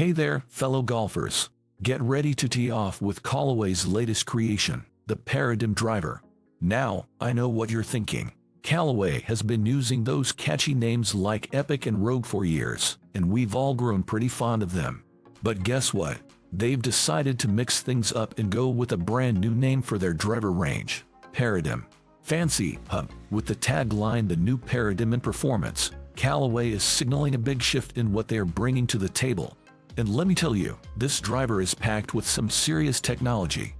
Hey there, fellow golfers. Get ready to tee off with Callaway's latest creation, the Paradym Driver. Now, I know what you're thinking. Callaway has been using those catchy names like Epic and Rogue for years, and we've all grown pretty fond of them. But guess what? They've decided to mix things up and go with a brand new name for their driver range, Paradym. Fancy, huh? With the tagline "The New Paradym in Performance," Callaway is signaling a big shift in what they are bringing to the table. And let me tell you, this driver is packed with some serious technology.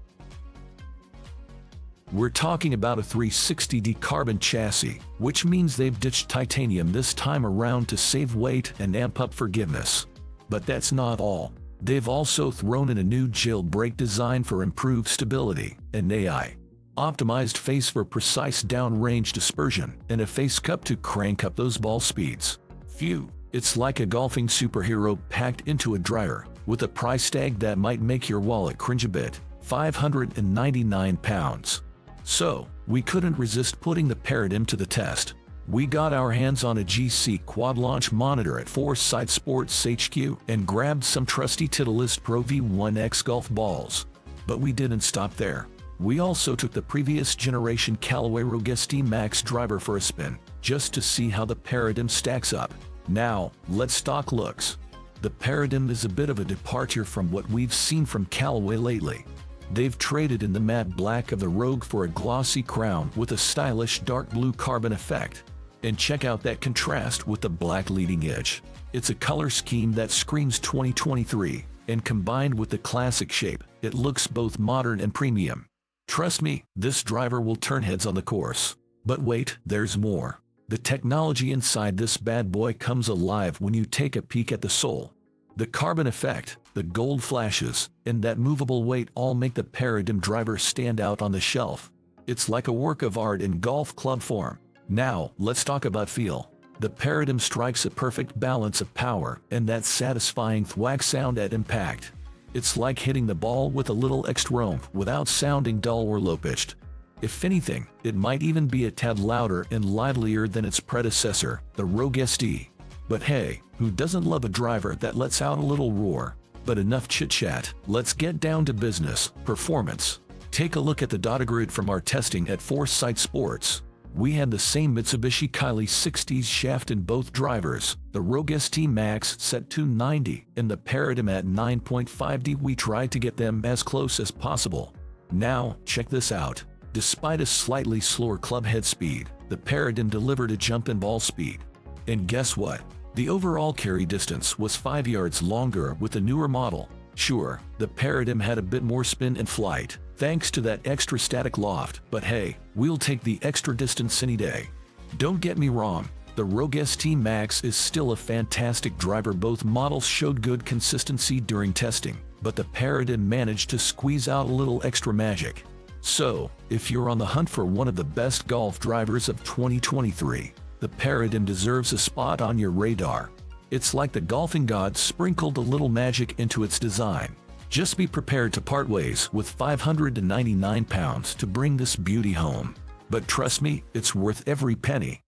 We're talking about a 360D carbon chassis, which means they've ditched titanium this time around to save weight and amp up forgiveness. But that's not all. They've also thrown in a new jailbreak design for improved stability, an AI-optimized face for precise downrange dispersion, and a face cup to crank up those ball speeds. Phew! It's like a golfing superhero packed into a driver, with a price tag that might make your wallet cringe a bit, £599. So, we couldn't resist putting the Paradym to the test. We got our hands on a GC quad launch monitor at Foresight Sports HQ and grabbed some trusty Titleist Pro V1X golf balls. But we didn't stop there. We also took the previous generation Callaway Rogue ST Max driver for a spin, just to see how the Paradym stacks up. Now, let's talk looks. The Paradym is a bit of a departure from what we've seen from Callaway lately. They've traded in the matte black of the Rogue for a glossy crown with a stylish dark blue carbon effect. And check out that contrast with the black leading edge. It's a color scheme that screams 2023, and combined with the classic shape, it looks both modern and premium. Trust me, this driver will turn heads on the course. But wait, there's more. The technology inside this bad boy comes alive when you take a peek at the sole. The carbon effect, the gold flashes, and that movable weight all make the Paradym driver stand out on the shelf. It's like a work of art in golf club form. Now, let's talk about feel. The Paradym strikes a perfect balance of power and that satisfying thwack sound at impact. It's like hitting the ball with a little extra oomph without sounding dull or low-pitched. If anything, it might even be a tad louder and livelier than its predecessor, the Rogue ST. But hey, who doesn't love a driver that lets out a little roar? But enough chit-chat, let's get down to business, performance. Take a look at the data grid from our testing at Foresight Sports. We had the same Mitsubishi Kylie 60s shaft in both drivers, the Rogue ST Max set 290 and the Paradym at 9.5D. We tried to get them as close as possible. Now, check this out. Despite a slightly slower club head speed, the Paradym delivered a jump in ball speed. And guess what? The overall carry distance was 5 yards longer with the newer model. Sure, the Paradym had a bit more spin and flight, thanks to that extra static loft, but hey, we'll take the extra distance any day. Don't get me wrong, the Rogue ST Max is still a fantastic driver. Both models showed good consistency during testing, but the Paradym managed to squeeze out a little extra magic. So, if you're on the hunt for one of the best golf drivers of 2023, the Paradym deserves a spot on your radar. It's like the golfing gods sprinkled a little magic into its design. Just be prepared to part ways with £599 to bring this beauty home. But trust me, it's worth every penny.